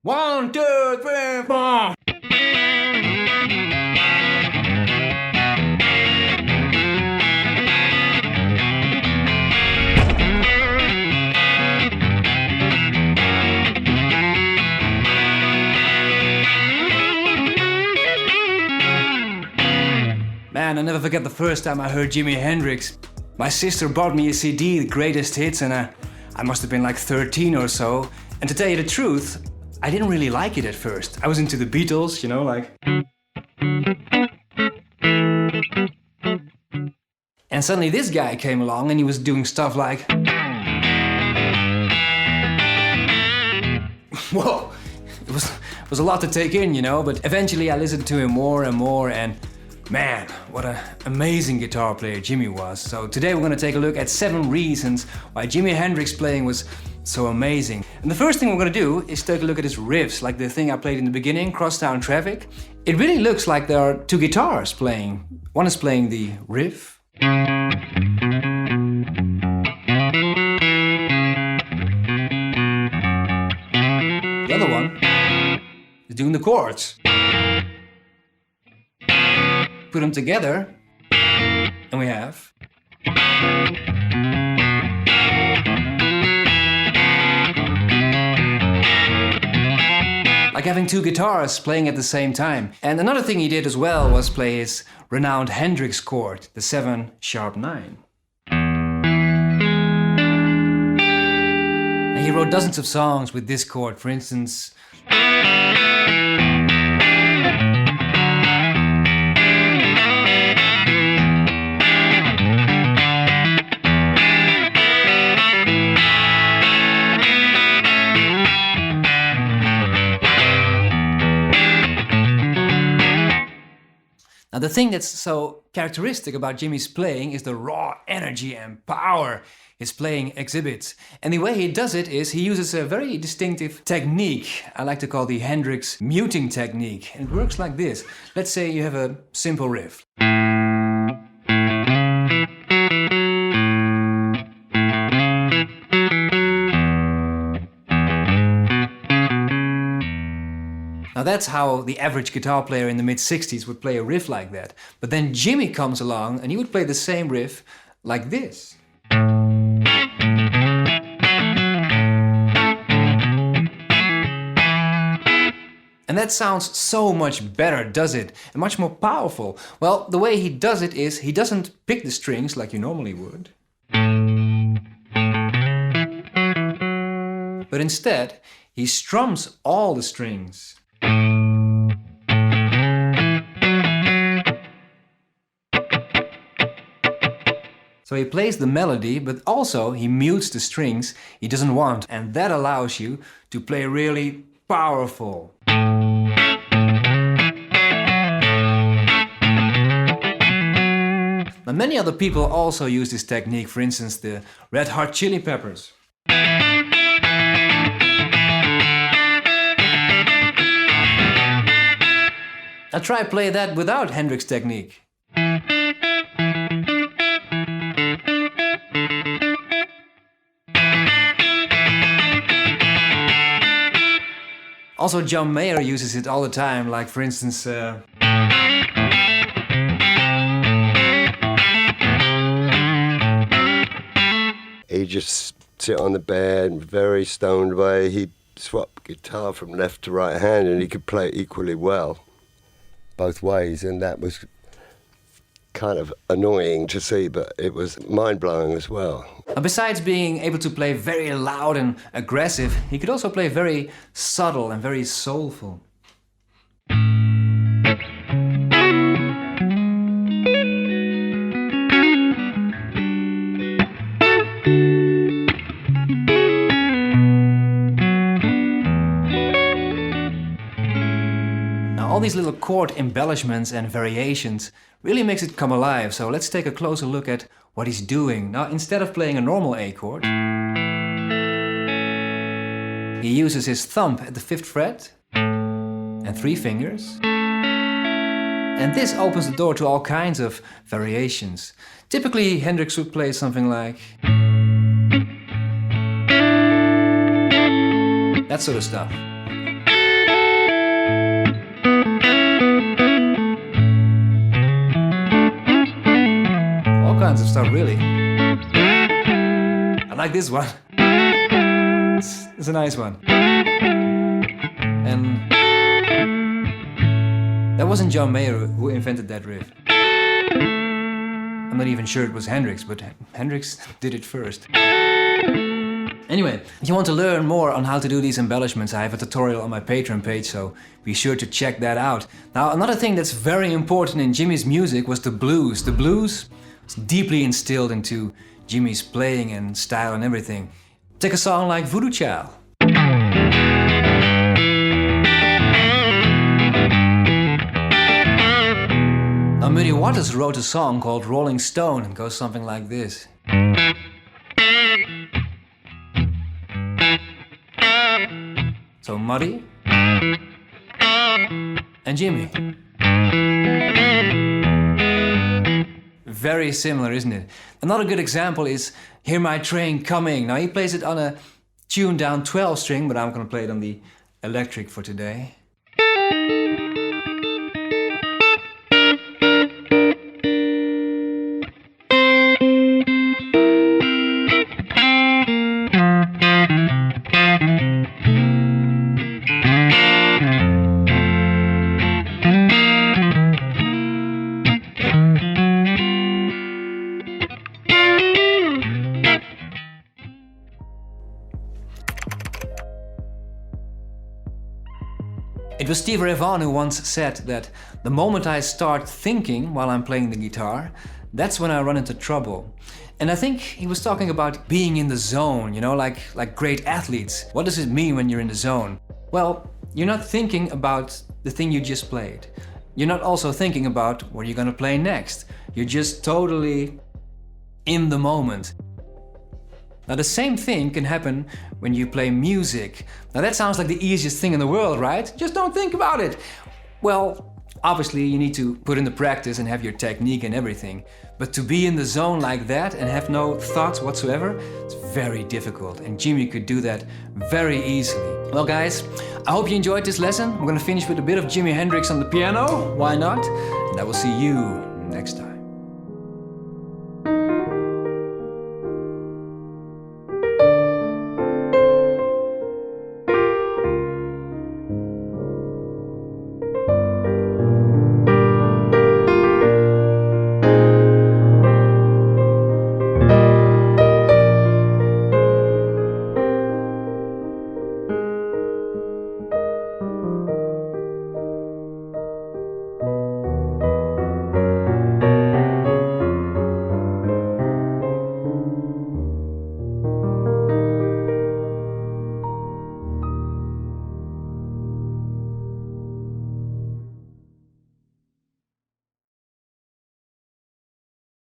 1, 2, 3, 4. Man, I'll never forget the first time I heard Jimi Hendrix. My sister bought me a CD, The Greatest Hits, and I must have been like 13 or so. And to tell you the truth, I didn't really like it at first. I was into the Beatles, you know, like... And suddenly this guy came along and he was doing stuff like... Whoa! It was a lot to take in, you know, but eventually I listened to him more and more, and man, what an amazing guitar player Jimi was. So today we're going to take a look at 7 reasons why Jimi Hendrix playing was so amazing. And the first thing we're going to do is take a look at his riffs, like the thing I played in the beginning, Crosstown Traffic. It really looks like there are 2 guitars playing. One is playing the riff. The other one is doing the chords. Put them together, and we have... like having 2 guitars playing at the same time. And another thing he did as well was play his renowned Hendrix chord, the 7♯9. And he wrote dozens of songs with this chord, for instance... Now the thing that's so characteristic about Jimi's playing is the raw energy and power his playing exhibits. And the way he does it is he uses a very distinctive technique I like to call the Hendrix muting technique. And it works like this. Let's say you have a simple riff. Now that's how the average guitar player in the mid-60s would play a riff like that. But then Jimi comes along and he would play the same riff like this. And that sounds so much better, does it? And much more powerful. Well, the way he does it is he doesn't pick the strings like you normally would. But instead, he strums all the strings. So he plays the melody, but also he mutes the strings he doesn't want, and that allows you to play really powerful. Now many other people also use this technique, for instance the Red Hot Chili Peppers. I'll try play that without Hendrix technique. Also John Mayer uses it all the time, like for instance... He'd just sit on the bed, very stoned way. He'd swap guitar from left to right hand and he could play it equally well, both ways, and that was kind of annoying to see, but it was mind-blowing as well. Besides being able to play very loud and aggressive, he could also play very subtle and very soulful. All these little chord embellishments and variations really makes it come alive, so let's take a closer look at what he's doing. Now, instead of playing a normal A chord, he uses his thumb at the 5th fret and 3 fingers. And this opens the door to all kinds of variations. Typically, Hendrix would play something like... that sort of stuff. kinds of stuff, really. I like this one. It's a nice one. And that wasn't John Mayer who invented that riff. I'm not even sure it was Hendrix, but Hendrix did it first. Anyway, if you want to learn more on how to do these embellishments, I have a tutorial on my Patreon page, so be sure to check that out. Now, another thing that's very important in Jimmy's music was the blues. The blues was deeply instilled into Jimmy's playing and style and everything. Take a song like Voodoo Child. Now, Muddy Waters wrote a song called Rolling Stone and goes something like this. So Muddy and Jimmy. Very similar, isn't it? Another good example is Hear My Train Coming. Now he plays it on a tuned down 12 string, but I'm gonna play it on the electric for today. It was Stevie Ray Vaughan who once said that the moment I start thinking while I'm playing the guitar, that's when I run into trouble. And I think he was talking about being in the zone, you know, like great athletes. What does it mean when you're in the zone? Well, you're not thinking about the thing you just played. You're not also thinking about what you're gonna play next. You're just totally in the moment. Now the same thing can happen when you play music. Now that sounds like the easiest thing in the world, right? Just don't think about it. Well, obviously you need to put in the practice and have your technique and everything. But to be in the zone like that and have no thoughts whatsoever, it's very difficult. And Jimmy could do that very easily. Well guys, I hope you enjoyed this lesson. We're gonna finish with a bit of Jimi Hendrix on the piano. Why not? And I will see you next time.